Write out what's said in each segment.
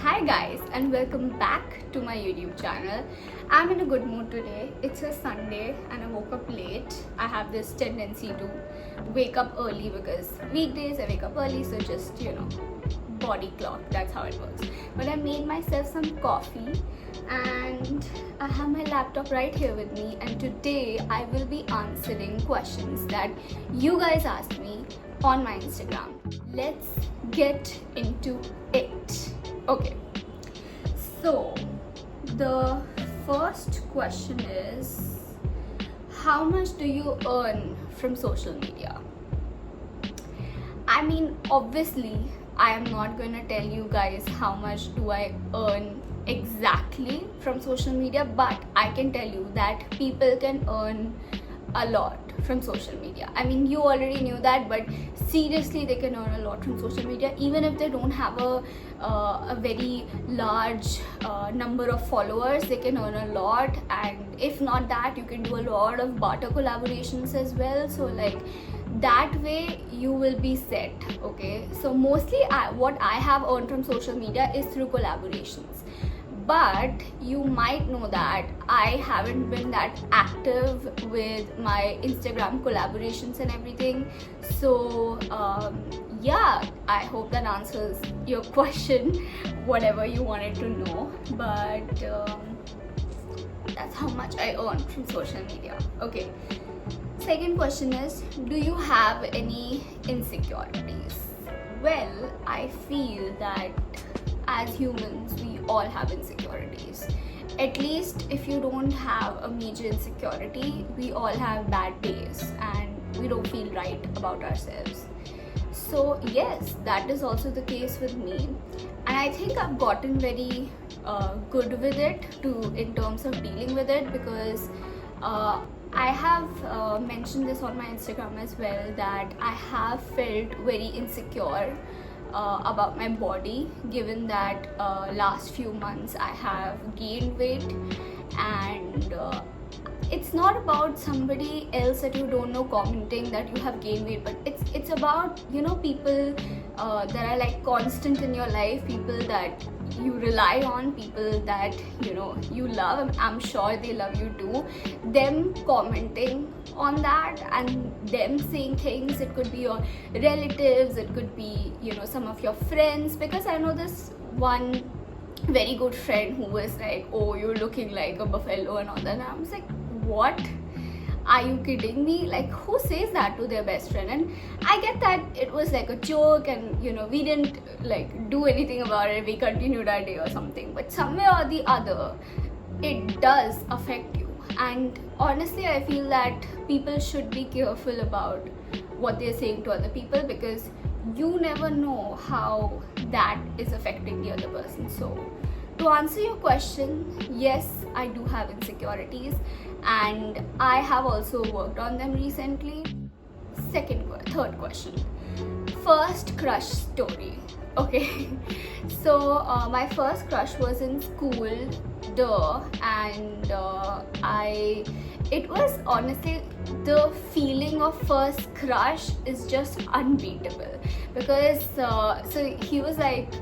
Hi guys, and welcome back to my YouTube channel. I'm in a good mood today. It's a Sunday and I woke up late. I have this tendency to wake up early because weekdays I wake up early, so just body clock, that's how it works. But I made myself some coffee and I have my laptop right here with me, and today I will be answering questions that you guys asked me on my Instagram. Let's get into it. Okay, so the first question is, how much do you earn from social media? I mean, obviously I am not going to tell you guys how much do I earn exactly from social media, but I can tell you that people can earn a lot from social media. I mean, you already knew that, but seriously, they can earn a lot from social media, even if they don't have a very large number of followers. They can earn a lot, and if not that, you can do a lot of barter collaborations as well. So like that way you will be set. Okay, so mostly what I have earned from social media is through collaborations, but you might know that I haven't been that active with my Instagram collaborations and everything. So yeah, I hope that answers your question, whatever you wanted to know. But that's how much I earn from social media. Okay, second question is, do you have any insecurities? Well, I feel that as humans we all have insecurities. At least if you don't have a major insecurity, we all have bad days and we don't feel right about ourselves. So yes, that is also the case with me, and I think I've gotten very good with it in terms of dealing with it, because I have mentioned this on my Instagram as well, that I have felt very insecure about my body, given that last few months I have gained weight. And it's not about somebody else that you don't know commenting that you have gained weight, but it's about people that are like constant in your life, people that you rely on, people that you love. I'm sure they love you too. Them commenting on that and them saying things, it could be your relatives, it could be some of your friends, because I know this one very good friend who was like, oh, you're looking like a buffalo and all that, and I was like, what? Are you kidding me? Like, who says that to their best friend? And I get that it was like a joke, and we didn't like do anything about it, we continued our day or something, but somewhere or the other it does affect you. And honestly, I feel that people should be careful about what they're saying to other people, because you never know how that is affecting the other person. So to answer your question, yes, I do have insecurities, and I have also worked on them recently. Third question, first crush story. Okay, so my first crush was in school, and it was honestly, the feeling of first crush is just unbeatable, because so he was like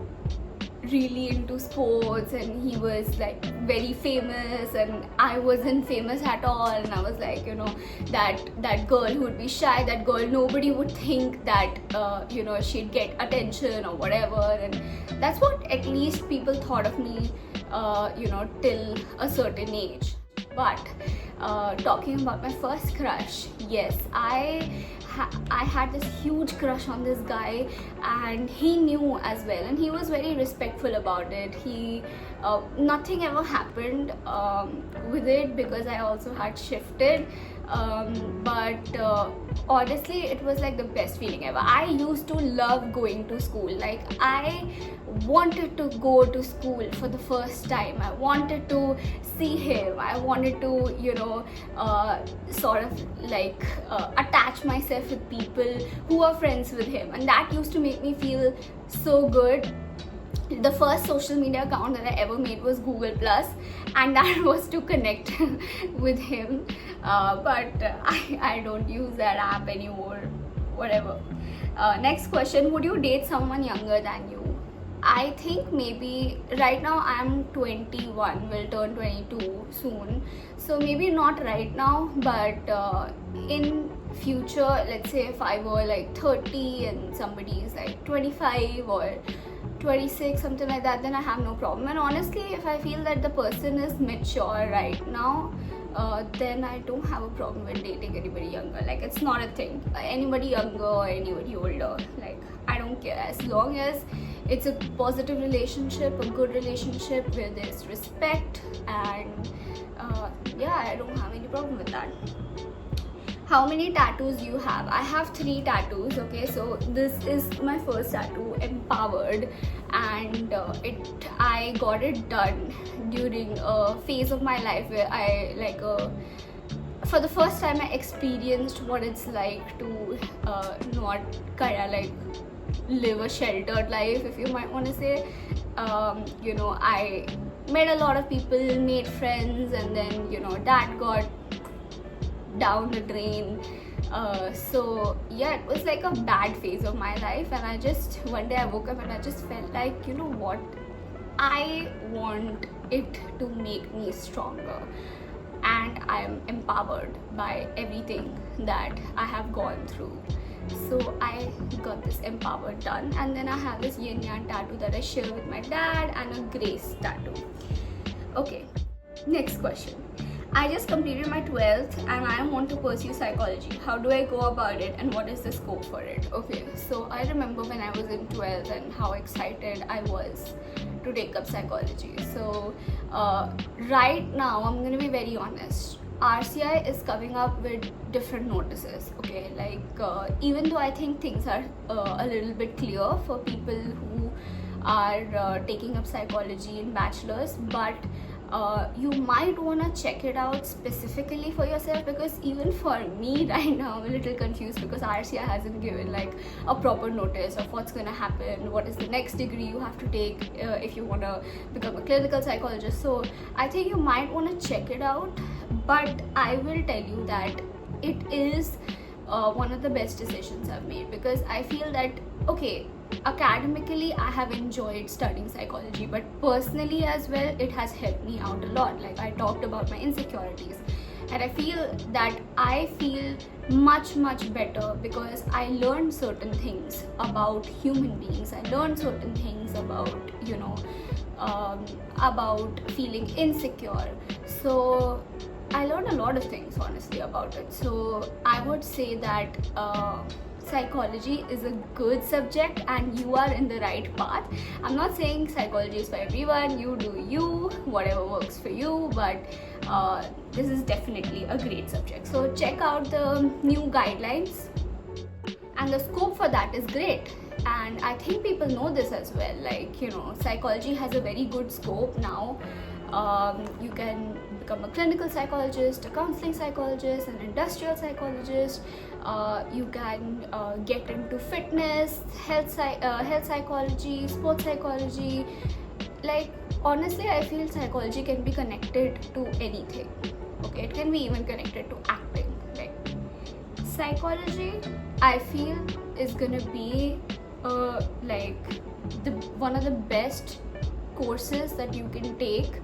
really into sports, and he was like very famous, and I wasn't famous at all. And I was like, that girl who would be shy, that girl nobody would think that she'd get attention or whatever, and that's what at least people thought of me till a certain age. But talking about my first crush, yes, I had this huge crush on this guy, and he knew as well, and he was very respectful about it. Nothing ever happened with it, because I also had shifted, but honestly, it was like the best feeling ever. I used to love going to school. Like, I wanted to go to school for the first time. I wanted to see him. I wanted to sort of like attach myself with people who are friends with him, and that used to make me feel so good. The first social media account that I ever made was Google Plus, and that was to connect with him, but I don't use that app anymore. Whatever. Next question, would you date someone younger than you? I think maybe right now I'm 21, will turn 22 soon. So maybe not right now, but in future, let's say if I were like 30 and somebody is like 25 or 26, something like that, then I have no problem. And honestly, if I feel that the person is mature right now, then I don't have a problem with dating anybody younger. Like, it's not a thing. Anybody younger or anybody older, like, I don't care, as long as it's a positive relationship, a good relationship where there's respect, and yeah, I don't have any problem with that. How many tattoos you have? I have 3 tattoos. Okay, so this is my first tattoo, Empowered, and I got it done during a phase of my life where I for the first time I experienced what it's like to not kind of like live a sheltered life, if you might want to say. I met a lot of people, made friends, and then that got down the drain. So yeah, it was like a bad phase of my life, and one day I woke up and I just felt like, you know what, I want it to make me stronger, and I am empowered by everything that I have gone through. So I got this Empowered done, and then I have this yin yang tattoo that I share with my dad, and a grace tattoo. Okay, next question. I just completed my 12th and I want to pursue psychology. How do I go about it, and what is the scope for it? Okay, so I remember when I was in 12th and how excited I was to take up psychology. So right now, I'm going to be very honest. RCI is coming up with different notices, okay? Like, even though I think things are a little bit clear for people who are taking up psychology in bachelor's, but you might want to check it out specifically for yourself, because even for me right now, I'm a little confused because RCI hasn't given like a proper notice of what's going to happen, what is the next degree you have to take if you want to become a clinical psychologist. So I think you might want to check it out, but I will tell you that it is one of the best decisions I've made, because I feel that, okay, academically I have enjoyed studying psychology, but personally as well, it has helped me out a lot. Like, I talked about my insecurities, and I feel that I feel much better because I learned certain things about human beings. I learned certain things about about feeling insecure. So I learned a lot of things honestly about it. So I would say that psychology is a good subject and you are in the right path. I'm not saying psychology is for everyone, you do you, whatever works for you, but this is definitely a great subject. So check out the new guidelines, and the scope for that is great. And I think people know this as well. Like, psychology has a very good scope now. You can become a clinical psychologist, a counseling psychologist, an industrial psychologist. You can get into fitness, health psychology, sports psychology. Like, honestly, I feel psychology can be connected to anything. Okay, it can be even connected to acting. Like, psychology, I feel, is gonna be one of the best courses that you can take,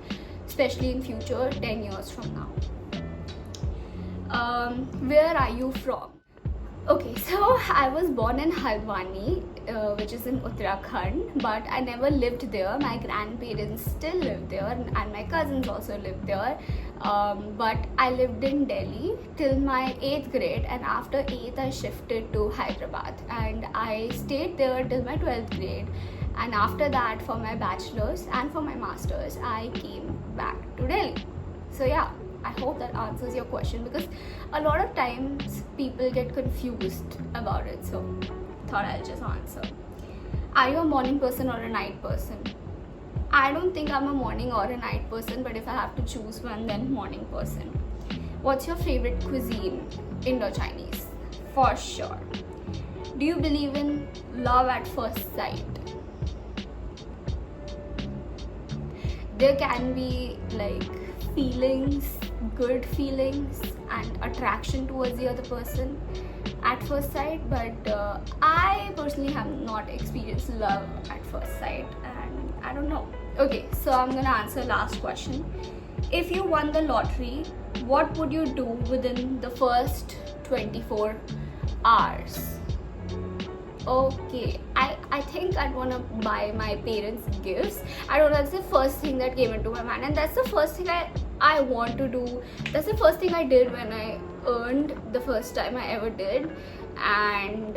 especially in future 10 years from now. Where are you from? Okay, so I was born in Haldwani, which is in Uttarakhand, but I never lived there. My grandparents still live there, and my cousins also live there. But I lived in Delhi till my 8th grade, and after 8th I shifted to Hyderabad, and I stayed there till my 12th grade. And after that, for my bachelor's and for my master's, I came back to Delhi. So yeah, I hope that answers your question, because a lot of times people get confused about it. So thought I'll just answer. Are you a morning person or a night person? I don't think I'm a morning or a night person, but if I have to choose one, then morning person. What's your favorite cuisine? Indo-Chinese, for sure. Do you believe in love at first sight? There can be like feelings, good feelings, and attraction towards the other person at first sight, but I personally have not experienced love at first sight, and I don't know. Okay, so I'm gonna answer last question. If you won the lottery, what would you do within the first 24 hours? Okay, I think I'd want to buy my parents gifts. I don't know, that's the first thing that came into my mind, and that's the first thing I want to do. That's the first thing I did when I earned the first time I ever did. And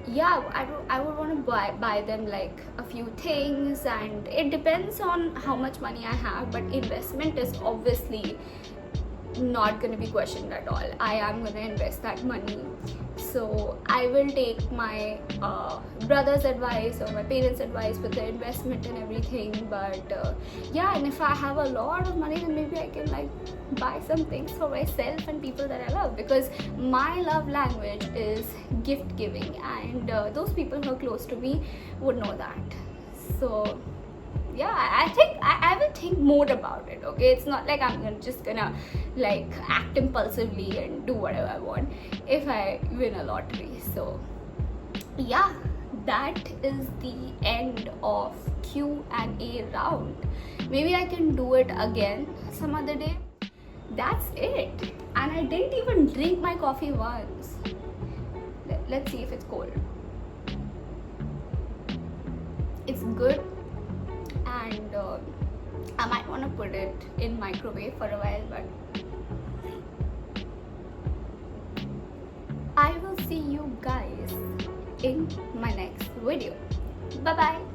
yeah, I would want to buy them like a few things, and it depends on how much money I have, but investment is obviously not going to be questioned at all. I am going to invest that money. So I will take my brother's advice or my parents' advice with the investment and everything. But yeah, and if I have a lot of money, then maybe I can like buy some things for myself and people that I love, because my love language is gift giving, and those people who are close to me would know that. So yeah, I think I will think more about it. Okay, it's not like I'm just gonna like act impulsively and do whatever I want if I win a lottery. So yeah, that is the end of Q&A round. Maybe I can do it again some other day. That's it, and I didn't even drink my coffee once. Let's see if it's cold. It's good, and I might want to put it in microwave for a while, but I will see you guys in my next video. Bye bye.